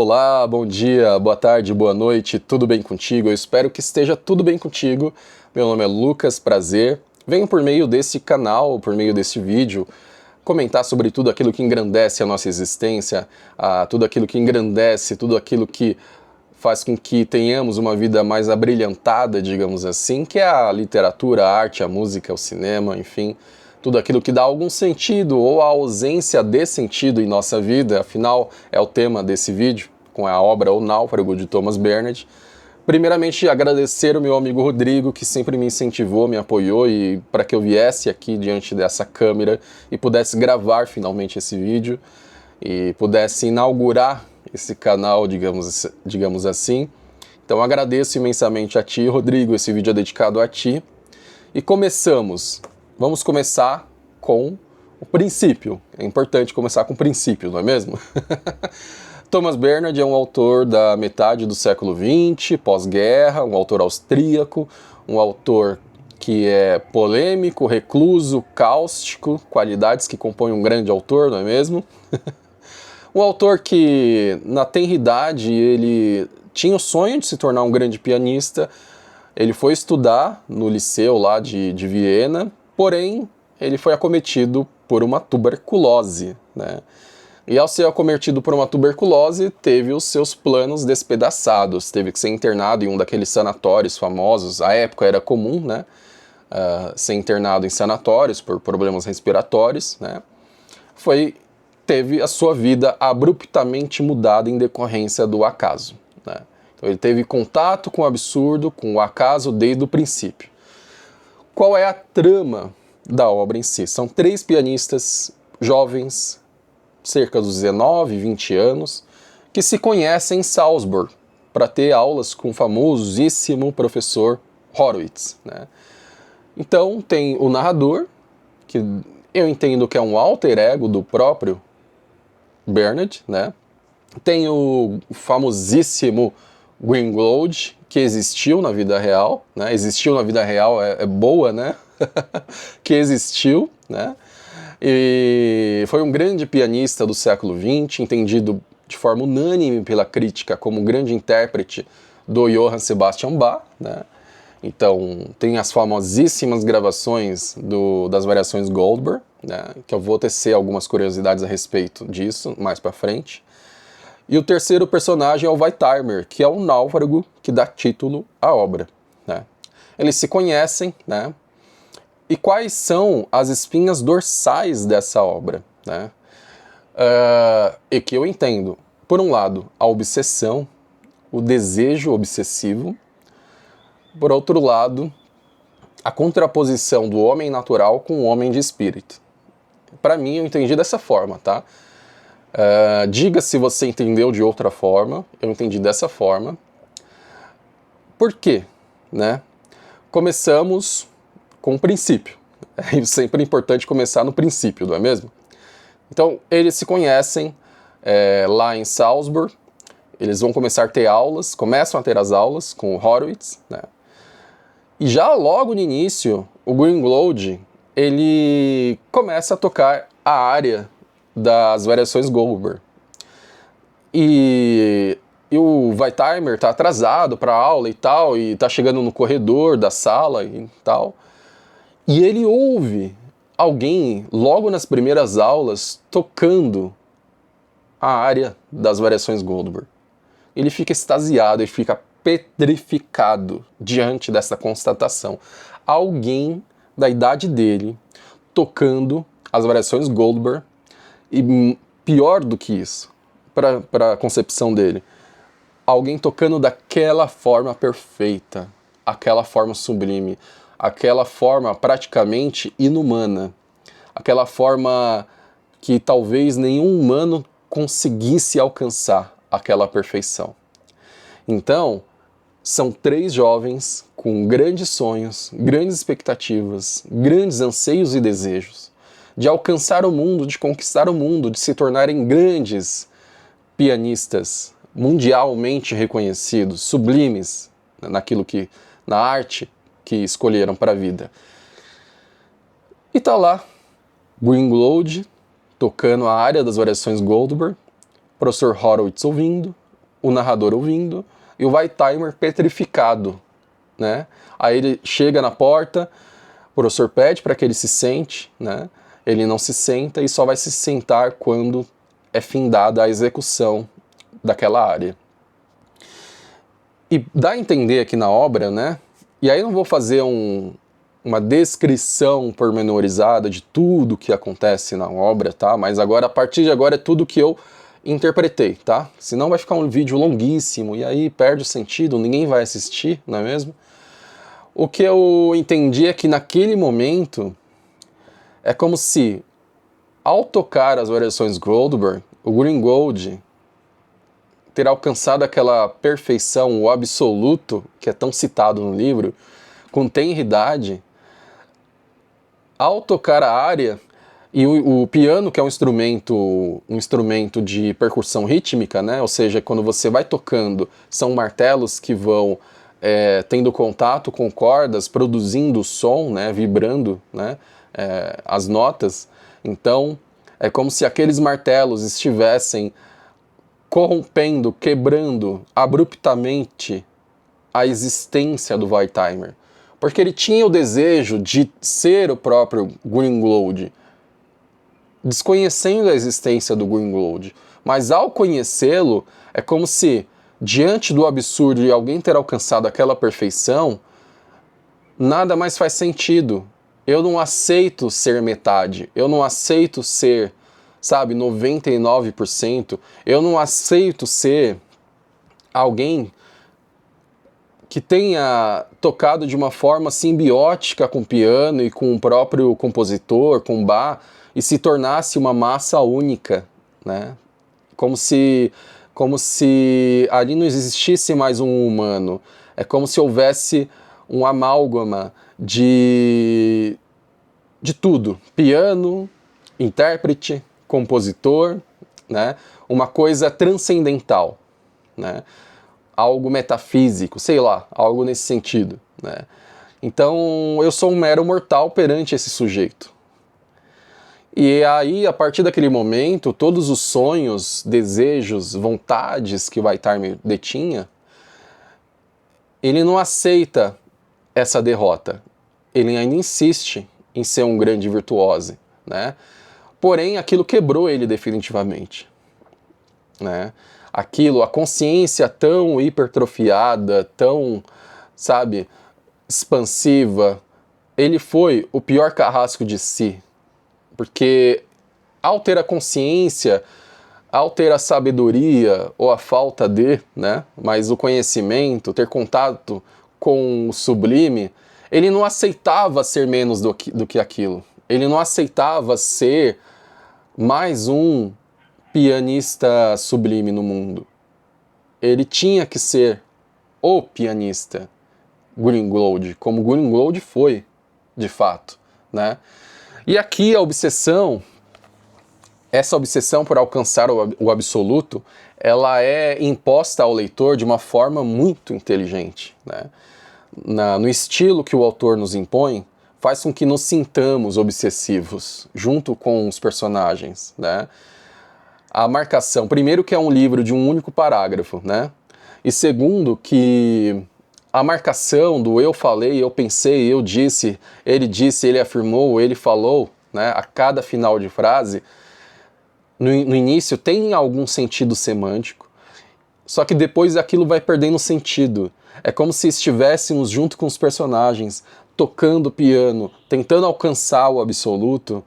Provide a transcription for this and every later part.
Olá, bom dia, boa tarde, boa noite, tudo bem contigo? Eu espero que esteja tudo bem contigo. Meu nome é Lucas, prazer. Venho por meio desse canal, por meio desse vídeo, comentar sobre tudo aquilo que engrandece a nossa existência, tudo aquilo que engrandece, tudo aquilo que faz com que tenhamos uma vida mais abrilhantada, digamos assim, que é a literatura, a arte, a música, o cinema, enfim, tudo aquilo que dá algum sentido ou a ausência de sentido em nossa vida, afinal é o tema desse vídeo, com a obra O Náufrago, de Thomas Bernhard. Primeiramente, agradecer o meu amigo Rodrigo, que sempre me incentivou, me apoiou, e para que eu viesse aqui diante dessa câmera e pudesse gravar finalmente esse vídeo, e pudesse inaugurar esse canal, digamos assim. Então agradeço imensamente a ti, Rodrigo, esse vídeo é dedicado a ti. E vamos começar com o princípio. É importante começar com o princípio, não é mesmo? Thomas Bernhard é um autor da metade do século XX, pós-guerra, um autor austríaco, um autor que é polêmico, recluso, cáustico, qualidades que compõem um grande autor, não é mesmo? Um autor que, na tenridade, ele tinha o sonho de se tornar um grande pianista. Ele foi estudar no liceu lá de Viena, porém, ele foi acometido por uma tuberculose, né? E ao ser acometido por uma tuberculose, teve os seus planos despedaçados, teve que ser internado em um daqueles sanatórios famosos. À época era comum, né? Ser internado em sanatórios por problemas respiratórios, né? Teve a sua vida abruptamente mudada em decorrência do acaso, né? Então ele teve contato com o absurdo, com o acaso desde o princípio. Qual é a trama da obra em si? São 3 pianistas jovens, cerca dos 19, 20 anos, que se conhecem em Salzburg para ter aulas com o famosíssimo professor Horowitz, né? Então tem o narrador, que eu entendo que é um alter ego do próprio Bernhard, né? Tem o famosíssimo Greenwald, que existiu na vida real, né? Existiu na vida real é boa, né? Que existiu, né? E foi um grande pianista do século XX, entendido de forma unânime pela crítica como um grande intérprete do Johann Sebastian Bach, né? Então, tem as famosíssimas gravações das variações Goldberg, né, que eu vou tecer algumas curiosidades a respeito disso mais pra frente. E o terceiro personagem é o Wertheimer, que é o náufrago que dá título à obra, né? Eles se conhecem, né? E quais são as espinhas dorsais dessa obra, né? E que eu entendo, por um lado, a obsessão, o desejo obsessivo, por outro lado, a contraposição do homem natural com o homem de espírito. Para mim, eu entendi dessa forma, tá? Diga se você entendeu de outra forma, eu entendi dessa forma. Por quê? Né? Começamos com o princípio. É sempre importante começar no princípio, não é mesmo? Então, eles se conhecem lá em Salzburg, eles vão começam a ter as aulas com o Horowitz, né? E já logo no início, o Greenwald, ele começa a tocar a área das variações Goldberg. E o Wertheimer tá atrasado para a aula e tal, e tá chegando no corredor da sala e tal. E ele ouve alguém, logo nas primeiras aulas, tocando a área das variações Goldberg. Ele fica extasiado, ele fica petrificado diante dessa constatação. Alguém da idade dele tocando as variações Goldberg, e pior do que isso, para a concepção dele, alguém tocando daquela forma perfeita, aquela forma sublime, aquela forma praticamente inumana, aquela forma que talvez nenhum humano conseguisse alcançar aquela perfeição. Então, são 3 jovens com grandes sonhos, grandes expectativas, grandes anseios e desejos de alcançar o mundo, de conquistar o mundo, de se tornarem grandes pianistas mundialmente reconhecidos, sublimes na arte que escolheram para a vida. E tá lá Greenwald tocando a área das variações Goldberg, professor Horowitz ouvindo, o narrador ouvindo e o Wertheimer petrificado, né? Aí ele chega na porta, o professor pede para que ele se sente, né? Ele não se senta e só vai se sentar quando é findada a execução daquela área. E dá a entender aqui na obra, né? E aí eu não vou fazer uma descrição pormenorizada de tudo que acontece na obra, tá? Mas agora, a partir de agora, é tudo que eu interpretei, tá? Senão vai ficar um vídeo longuíssimo e aí perde o sentido, ninguém vai assistir, não é mesmo? O que eu entendi é que naquele momento é como se, ao tocar as variações Goldberg, o Greenwald ter alcançado aquela perfeição, o absoluto, que é tão citado no livro, com tenridade, ao tocar a área, e o piano, que é um instrumento de percussão rítmica, né? Ou seja, quando você vai tocando, são martelos que vão tendo contato com cordas, produzindo som, né? Vibrando, né? As notas. Então, é como se aqueles martelos estivessem corrompendo, quebrando abruptamente a existência do Wertheimer. Porque ele tinha o desejo de ser o próprio Greenwald, desconhecendo a existência do Greenwald. Mas ao conhecê-lo, é como se, diante do absurdo de alguém ter alcançado aquela perfeição, nada mais faz sentido. Eu não aceito ser metade, eu não aceito ser, 99%, eu não aceito ser alguém que tenha tocado de uma forma simbiótica com o piano e com o próprio compositor, com o Bach, e se tornasse uma massa única, né? Como se ali não existisse mais um humano. É como se houvesse um amálgama de tudo. Piano, intérprete, compositor, né? Uma coisa transcendental, né? Algo metafísico, sei lá, algo nesse sentido, né? Então eu sou um mero mortal perante esse sujeito. E aí, a partir daquele momento, todos os sonhos, desejos, vontades que o Wertheimer detinha, ele não aceita essa derrota. Ele ainda insiste em ser um grande virtuose, né? Porém, aquilo quebrou ele definitivamente, né? Aquilo, a consciência tão hipertrofiada, tão, expansiva, ele foi o pior carrasco de si. Porque ao ter a consciência, ao ter a sabedoria, ou a falta de, né, mas o conhecimento, ter contato com o sublime, ele não aceitava ser menos do que aquilo. Ele não aceitava ser mais um pianista sublime no mundo. Ele tinha que ser o pianista Greenwald, como Greenwald foi, de fato, né? E aqui a obsessão, essa obsessão por alcançar o absoluto, ela é imposta ao leitor de uma forma muito inteligente, né? No estilo que o autor nos impõe, faz com que nos sintamos obsessivos, junto com os personagens, né? A marcação, primeiro que é um livro de um único parágrafo, né? E segundo que a marcação do eu falei, eu pensei, eu disse, ele afirmou, ele falou, né? A cada final de frase, no início tem algum sentido semântico, só que depois aquilo vai perdendo sentido. É como se estivéssemos junto com os personagens, tocando piano, tentando alcançar o absoluto,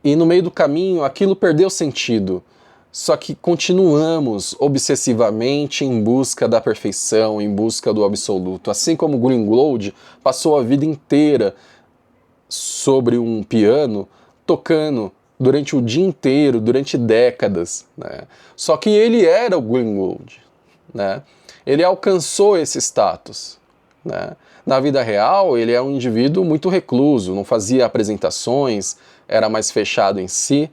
e no meio do caminho aquilo perdeu sentido. Só que continuamos obsessivamente em busca da perfeição, em busca do absoluto. Assim como Greenwald passou a vida inteira sobre um piano, tocando durante o dia inteiro, durante décadas, né? Só que ele era o Greenwald, né? Ele alcançou esse status, né? Na vida real, ele é um indivíduo muito recluso, não fazia apresentações, era mais fechado em si.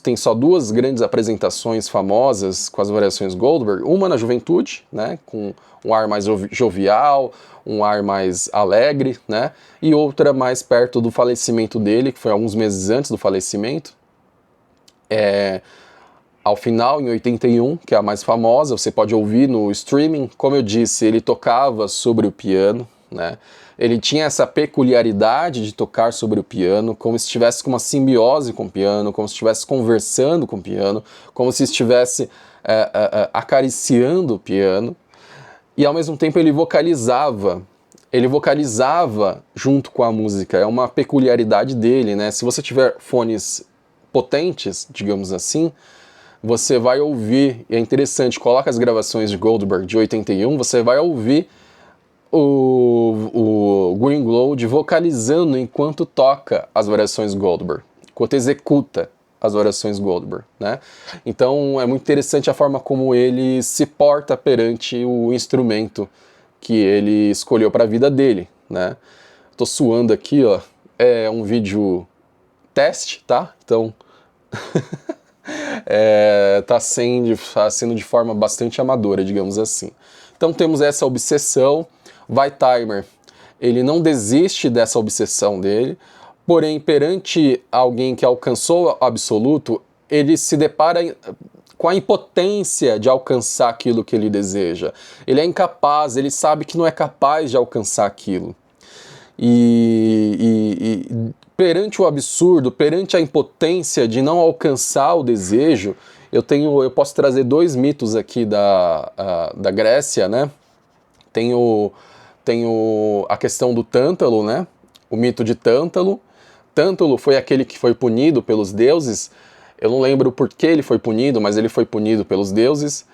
Tem só duas grandes apresentações famosas com as variações Goldberg, uma na juventude, né, com um ar mais jovial, um ar mais alegre, né, e outra mais perto do falecimento dele, que foi alguns meses antes do falecimento. ao final, em 81, que é a mais famosa, você pode ouvir no streaming. Como eu disse, ele tocava sobre o piano, né? Ele tinha essa peculiaridade de tocar sobre o piano, como se estivesse com uma simbiose com o piano, como se estivesse conversando com o piano, como se estivesse acariciando o piano. E ao mesmo tempo ele vocalizava junto com a música. É uma peculiaridade dele, né? Se você tiver fones potentes, digamos assim, você vai ouvir, e é interessante, coloca as gravações de Goldberg de 81, você vai ouvir o Greenlow vocalizando enquanto toca as variações Goldberg, enquanto executa as variações Goldberg, né? Então é muito interessante a forma como ele se porta perante o instrumento que ele escolheu para a vida dele, né? Tô suando aqui, ó. É um vídeo teste, tá? Então tá sendo de forma bastante amadora, digamos assim. Então temos essa obsessão. Weitheimer, ele não desiste dessa obsessão dele, porém, perante alguém que alcançou o absoluto, ele se depara com a impotência de alcançar aquilo que ele deseja. Ele é incapaz, ele sabe que não é capaz de alcançar aquilo. E perante o absurdo, perante a impotência de não alcançar o desejo, eu posso trazer dois mitos aqui da Grécia, né? Tenho a questão do Tântalo, né? O mito de Tântalo. Tântalo foi aquele que foi punido pelos deuses. Eu não lembro por que ele foi punido, mas ele foi punido pelos deuses.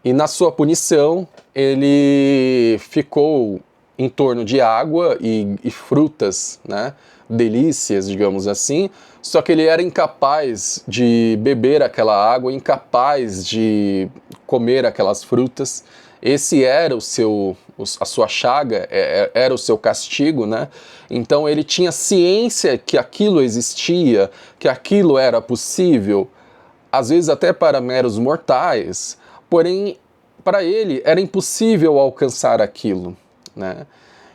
E na sua punição, ele ficou em torno de água e frutas, né? Delícias, digamos assim. Só que ele era incapaz de beber aquela água, incapaz de comer aquelas frutas. Esse era a sua chaga, era o seu castigo, né? Então ele tinha ciência que aquilo existia, que aquilo era possível, às vezes até para meros mortais, porém para ele era impossível alcançar aquilo, né?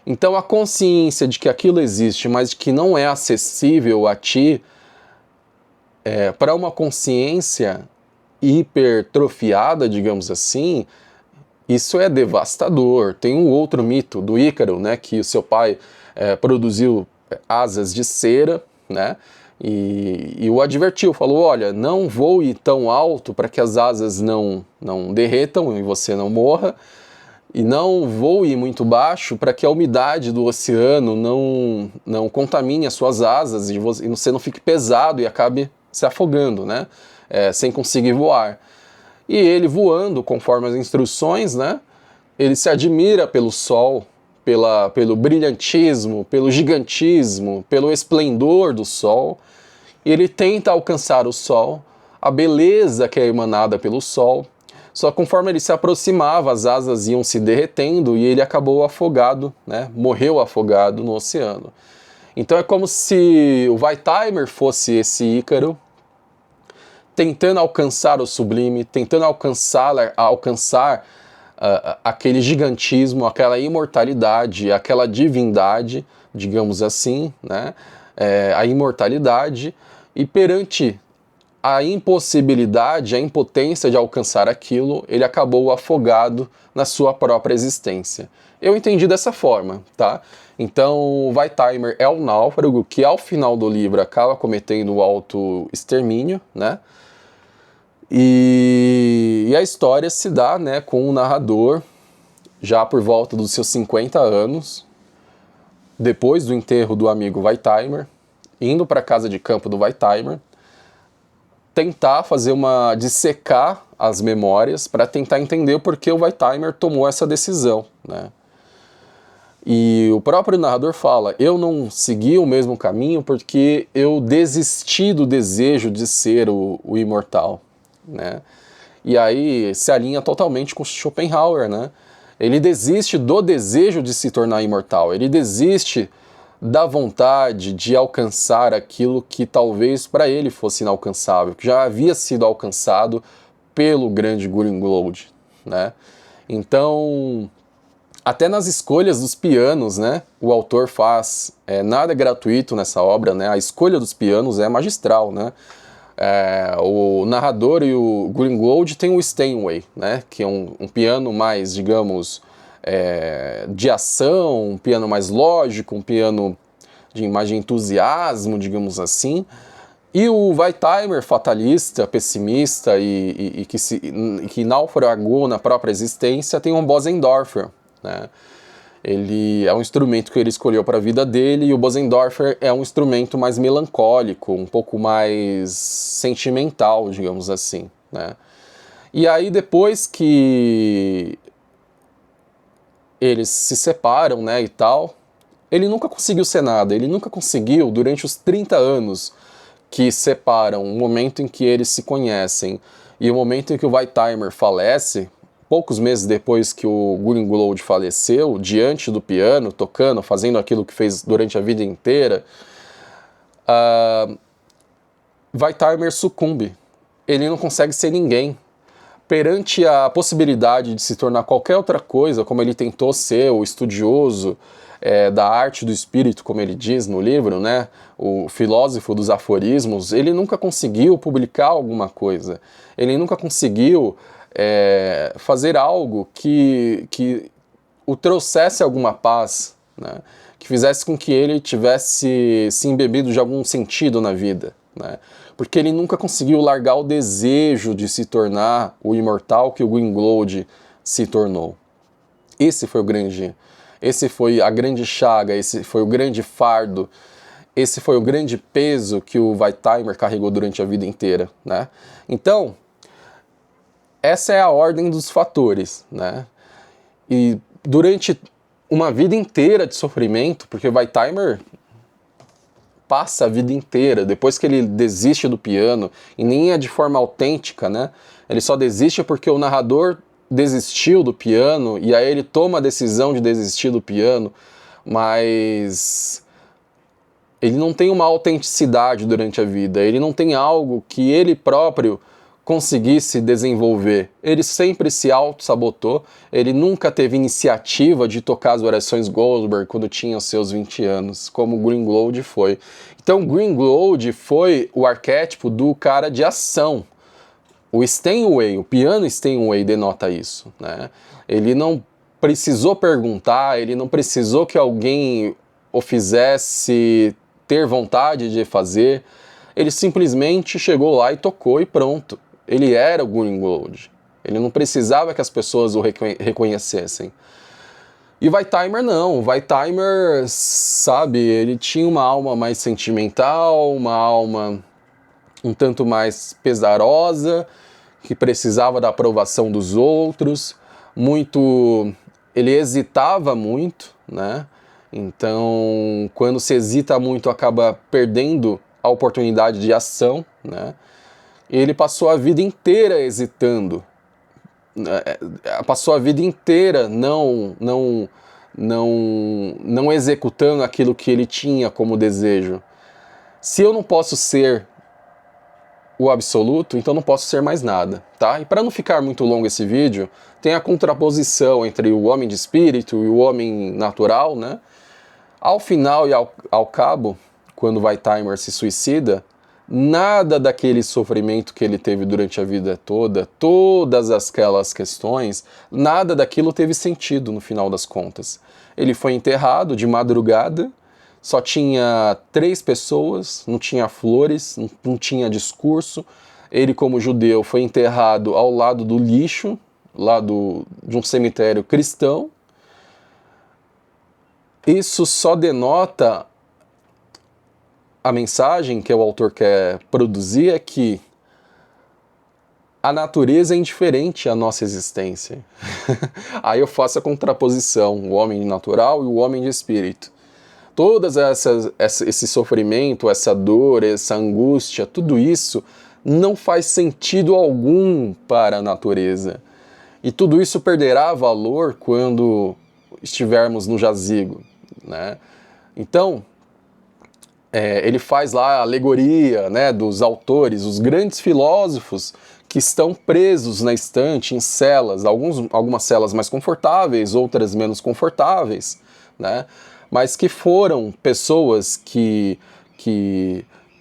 Então a consciência de que aquilo existe, mas de que não é acessível a ti, para uma consciência hipertrofiada, digamos assim, isso é devastador. Tem um outro mito do Ícaro, né, que o seu pai produziu asas de cera, né, e o advertiu, falou, olha, não voe tão alto para que as asas não derretam e você não morra, e não voe muito baixo para que a umidade do oceano não contamine as suas asas e você não fique pesado e acabe se afogando, né, sem conseguir voar. E ele voando conforme as instruções, né, ele se admira pelo sol, pelo brilhantismo, pelo gigantismo, pelo esplendor do sol. E ele tenta alcançar o sol, a beleza que é emanada pelo sol. Só conforme ele se aproximava, as asas iam se derretendo e ele acabou afogado, né, morreu afogado no oceano. Então é como se o Weitheimer fosse esse Ícaro, tentando alcançar o sublime, tentando alcançar aquele gigantismo, aquela imortalidade, aquela divindade, digamos assim, né? A imortalidade, e perante a impossibilidade, a impotência de alcançar aquilo, ele acabou afogado na sua própria existência. Eu entendi dessa forma, tá? Então, Weitheimer é o náufrago que ao final do livro acaba cometendo o auto-extermínio, né? E a história se dá, né, com o narrador já por volta dos seus 50 anos, depois do enterro do amigo Weitheimer, indo para a casa de campo do Weitheimer, tentar dissecar as memórias para tentar entender o porquê o Weitheimer tomou essa decisão, né? E o próprio narrador fala, eu não segui o mesmo caminho porque eu desisti do desejo de ser o imortal, né? E aí se alinha totalmente com Schopenhauer, né? Ele desiste do desejo de se tornar imortal, ele desiste da vontade de alcançar aquilo que talvez para ele fosse inalcançável, que já havia sido alcançado pelo grande Greenlow, né? Então, até nas escolhas dos pianos, né, o autor faz nada gratuito nessa obra, né? A escolha dos pianos é magistral, né? O narrador e o Greenwald tem o Steinway, né, que é um piano mais, digamos, de ação, um piano mais lógico, um piano de mais de entusiasmo, digamos assim. E o Wertheimer, fatalista, pessimista e que naufragou na própria existência, tem um Bösendorfer, né? Ele é um instrumento que ele escolheu para a vida dele, e o Bösendorfer é um instrumento mais melancólico, um pouco mais sentimental, digamos assim, né? E aí depois que eles se separam, né, e tal, ele nunca conseguiu ser nada, ele nunca conseguiu, durante os 30 anos que separam o momento em que eles se conhecem e o momento em que o Wertheimer falece, poucos meses depois que o Greenwald faleceu, diante do piano, tocando, fazendo aquilo que fez durante a vida inteira, Wertheimer sucumbe. Ele não consegue ser ninguém. Perante a possibilidade de se tornar qualquer outra coisa, como ele tentou ser o estudioso da arte do espírito, como ele diz no livro, né, o filósofo dos aforismos, ele nunca conseguiu publicar alguma coisa. Ele nunca conseguiu fazer algo que o trouxesse alguma paz, né? Que fizesse com que ele tivesse se embebido de algum sentido na vida, né? Porque ele nunca conseguiu largar o desejo de se tornar o imortal que o Greenwald se tornou. Esse foi a grande chaga, esse foi o grande fardo, esse foi o grande peso que o Wertheimer carregou durante a vida inteira, né? Então, essa é a ordem dos fatores, né? E durante uma vida inteira de sofrimento, porque o Wertheimer passa a vida inteira, depois que ele desiste do piano, e nem é de forma autêntica, né? Ele só desiste porque o narrador desistiu do piano, e aí ele toma a decisão de desistir do piano, mas ele não tem uma autenticidade durante a vida, ele não tem algo que ele próprio conseguisse desenvolver. Ele sempre se auto-sabotou, ele nunca teve iniciativa de tocar as orações Goldberg quando tinha seus 20 anos, como Greenwald foi. Então Greenwald foi o arquétipo do cara de ação. O Steinway, o piano Steinway denota isso, né? Ele não precisou perguntar, ele não precisou que alguém o fizesse ter vontade de fazer, ele simplesmente chegou lá e tocou e pronto. Ele era o Greenwald. Ele não precisava que as pessoas o reconhecessem. E o Wertheimer não. O Wertheimer, sabe, ele tinha uma alma mais sentimental, uma alma um tanto mais pesarosa, que precisava da aprovação dos outros. Ele hesitava muito, né? Então, quando se hesita muito, acaba perdendo a oportunidade de ação, né? Ele passou a vida inteira hesitando, passou a vida inteira não executando aquilo que ele tinha como desejo. Se eu não posso ser o absoluto, então não posso ser mais nada, tá? E para não ficar muito longo esse vídeo, tem a contraposição entre o homem de espírito e o homem natural, né? Ao final e ao cabo, quando Wertheimer se suicida, nada daquele sofrimento que ele teve durante a vida toda, todas aquelas questões, nada daquilo teve sentido no final das contas. Ele foi enterrado de madrugada, só tinha 3 pessoas, não tinha flores, não tinha discurso. Ele, como judeu, foi enterrado ao lado do lixo, de um cemitério cristão. Isso só denota a mensagem que o autor quer produzir, é que a natureza é indiferente à nossa existência. Aí eu faço a contraposição, o homem natural e o homem de espírito. Todas esse sofrimento, essa dor, essa angústia, tudo isso não faz sentido algum para a natureza. E tudo isso perderá valor quando estivermos no jazigo, né? Então, ele faz lá a alegoria, né, dos autores, os grandes filósofos que estão presos na estante, em celas, algumas celas mais confortáveis, outras menos confortáveis, né? Mas que foram pessoas que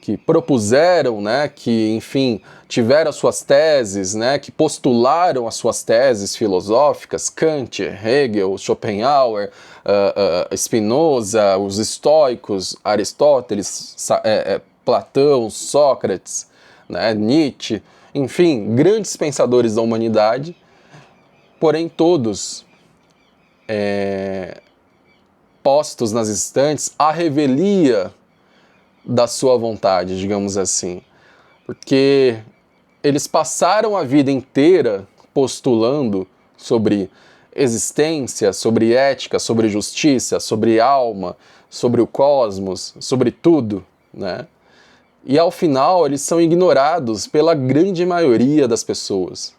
que propuseram, né, que, enfim, tiveram as suas teses, né, que postularam as suas teses filosóficas, Kant, Hegel, Schopenhauer, Spinoza, os estoicos, Aristóteles, Platão, Sócrates, né, Nietzsche, enfim, grandes pensadores da humanidade, porém todos postos nas estantes à revelia da sua vontade, digamos assim. Porque eles passaram a vida inteira postulando sobre existência, sobre ética, sobre justiça, sobre alma, sobre o cosmos, sobre tudo, né? E ao final eles são ignorados pela grande maioria das pessoas.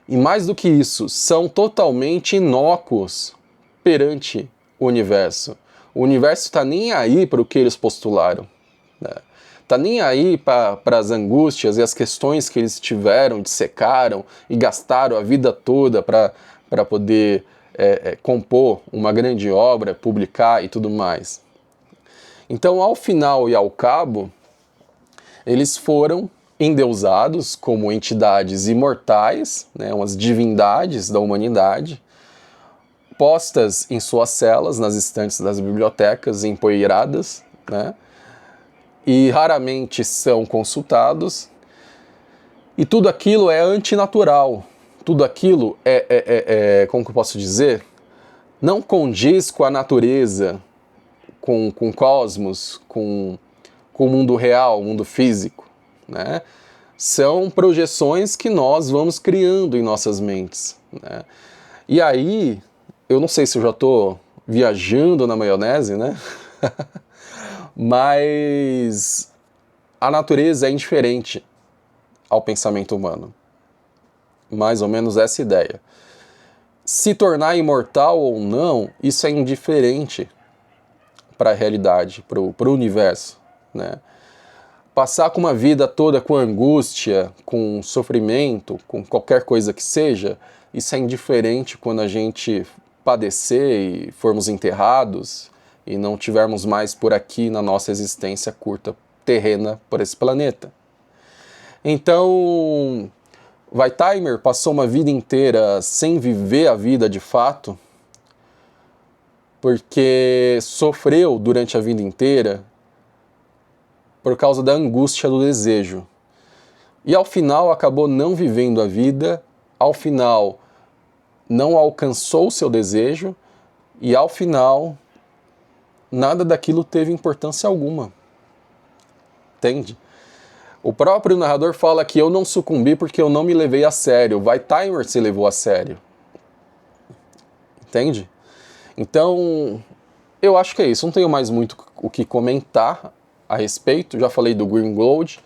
E mais do que isso, são totalmente inócuos perante o universo. O universo está nem aí para o que eles postularam. Tá nem aí para as angústias e as questões que eles tiveram, dissecaram e gastaram a vida toda para poder compor uma grande obra, publicar e tudo mais. Então, ao final e ao cabo, eles foram endeusados como entidades imortais, né, umas divindades da humanidade, postas em suas celas, nas estantes das bibliotecas, empoeiradas, né, e raramente são consultados, e tudo aquilo é antinatural, tudo aquilo como que eu posso dizer, não condiz com a natureza, com o cosmos, com o mundo real, o mundo físico, né? São projeções que nós vamos criando em nossas mentes, né? E aí, eu não sei se eu já estou viajando na maionese, né? Mas a natureza é indiferente ao pensamento humano. Mais ou menos essa ideia. Se tornar imortal ou não, isso é indiferente para a realidade, para o universo, né? Passar com uma vida toda com angústia, com sofrimento, com qualquer coisa que seja, isso é indiferente quando a gente padecer e formos enterrados e não tivermos mais por aqui na nossa existência curta, terrena, por esse planeta. Então, Wertheimer passou uma vida inteira sem viver a vida de fato, porque sofreu durante a vida inteira por causa da angústia do desejo. E ao final acabou não vivendo a vida, ao final não alcançou o seu desejo, e ao final nada daquilo teve importância alguma. Entende? O próprio narrador fala que eu não sucumbi porque eu não me levei a sério. Wertheimer se levou a sério. Entende? Então, eu acho que é isso. Não tenho mais muito o que comentar a respeito. Já falei do Greengold.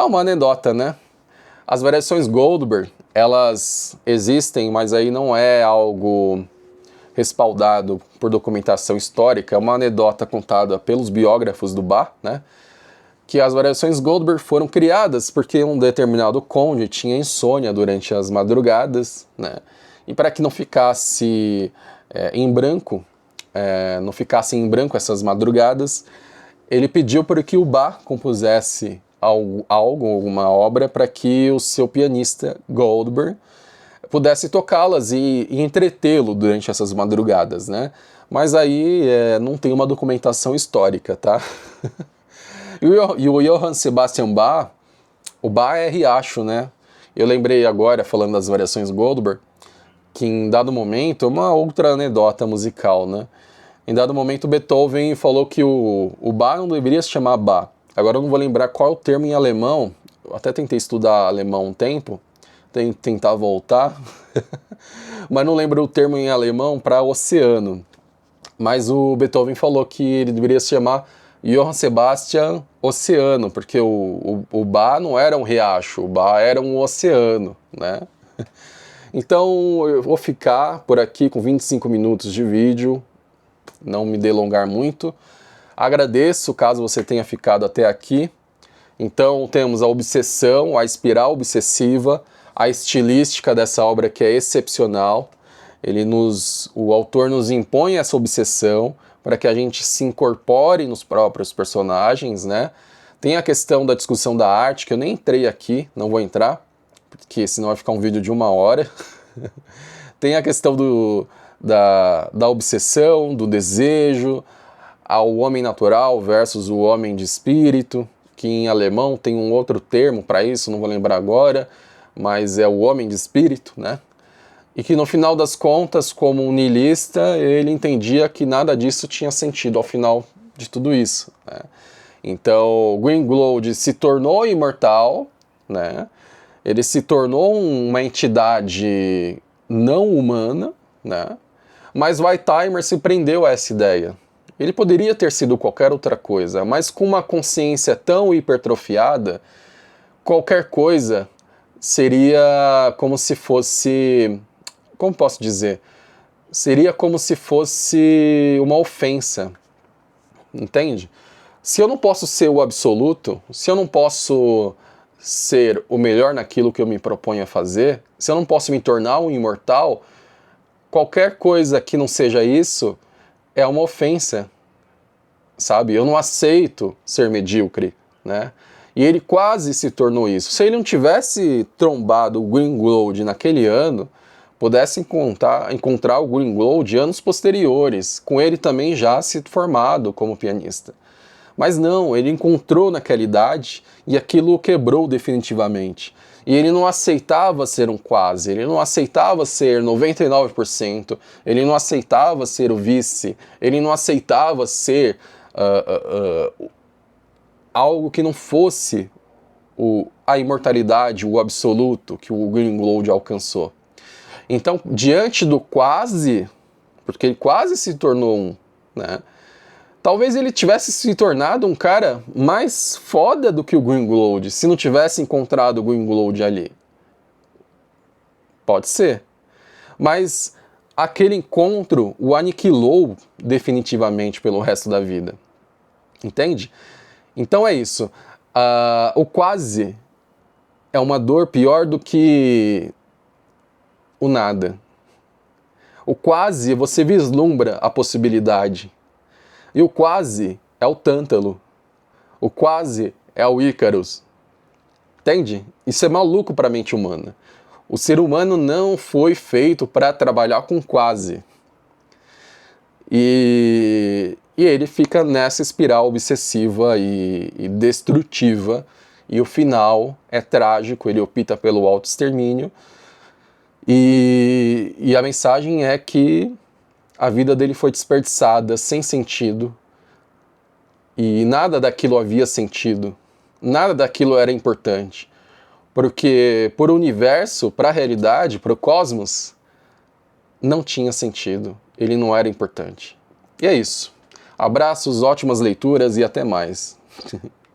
Uma anedota, né? As variações Goldberg, elas existem, mas aí não é algo respaldado por documentação histórica. É uma anedota contada pelos biógrafos do Bach, né? Que as variações Goldberg foram criadas porque um determinado conde tinha insônia durante as madrugadas, né? E para que não ficasse em branco essas madrugadas, ele pediu para que o Bach compusesse alguma obra para que o seu pianista Goldberg pudesse tocá-las e entretê-lo durante essas madrugadas, né? Mas aí não tem uma documentação histórica, tá? E o Johann Sebastian Bach, o Bach é riacho, né? Eu lembrei agora, falando das variações Goldberg, que em dado momento, uma outra anedota musical, né? Em dado momento, Beethoven falou que o Bach não deveria se chamar Bach. Agora eu não vou lembrar qual é o termo em alemão, eu até tentei estudar alemão um tempo, tentar voltar, mas não lembro o termo em alemão para oceano. Mas o Beethoven falou que ele deveria se chamar Johann Sebastian Oceano, porque o Bach não era um riacho, o Bach era um oceano, né? Então eu vou ficar por aqui com 25 minutos de vídeo, não me delongar muito. Agradeço caso você tenha ficado até aqui. Então temos a obsessão, a espiral obsessiva, a estilística dessa obra que é excepcional. O autor nos impõe essa obsessão para que a gente se incorpore nos próprios personagens, né? Tem a questão da discussão da arte, que eu nem entrei aqui, não vou entrar, porque senão vai ficar um vídeo de 1 hora. Tem a questão da obsessão, do desejo, ao homem natural versus o homem de espírito, que em alemão tem um outro termo para isso, não vou lembrar agora, mas é o homem de espírito, né? E que no final das contas, como um niilista, ele entendia que nada disso tinha sentido ao final de tudo isso, né? Então, Grindelwald se tornou imortal, né? Ele se tornou uma entidade não humana, né? Mas Wertheimer se prendeu a essa ideia. Ele poderia ter sido qualquer outra coisa, mas com uma consciência tão hipertrofiada, qualquer coisa seria como se fosse... Como posso dizer? Seria como se fosse uma ofensa, entende? Se eu não posso ser o absoluto, se eu não posso ser o melhor naquilo que eu me proponho a fazer, se eu não posso me tornar um imortal, qualquer coisa que não seja isso é uma ofensa, sabe? Eu não aceito ser medíocre, né? E ele quase se tornou isso. Se ele não tivesse trombado o Grindelwald naquele ano, pudesse encontrar o Grindelwald anos posteriores, com ele também já se formado como pianista. Mas não, ele encontrou naquela idade e aquilo o quebrou definitivamente. E ele não aceitava ser um quase, ele não aceitava ser 99%, ele não aceitava ser o vice, ele não aceitava ser algo que não fosse a imortalidade, o absoluto que o Grindelwald alcançou. Então, diante do quase, porque ele quase se tornou um, né? Talvez ele tivesse se tornado um cara mais foda do que o Grindelwald, se não tivesse encontrado o Grindelwald ali. Pode ser. Mas aquele encontro o aniquilou definitivamente pelo resto da vida. Entende? Então é isso. O quase é uma dor pior do que o nada. O quase, você vislumbra a possibilidade. E o quase é o Tântalo. O quase é o Ícaros. Entende? Isso é maluco para a mente humana. O ser humano não foi feito para trabalhar com quase. E ele fica nessa espiral obsessiva e destrutiva. E o final é trágico, ele opta pelo autoextermínio. E a mensagem é que a vida dele foi desperdiçada, sem sentido, e nada daquilo havia sentido, nada daquilo era importante, porque para o universo, para a realidade, para o cosmos, não tinha sentido, ele não era importante. E é isso. Abraços, ótimas leituras e até mais.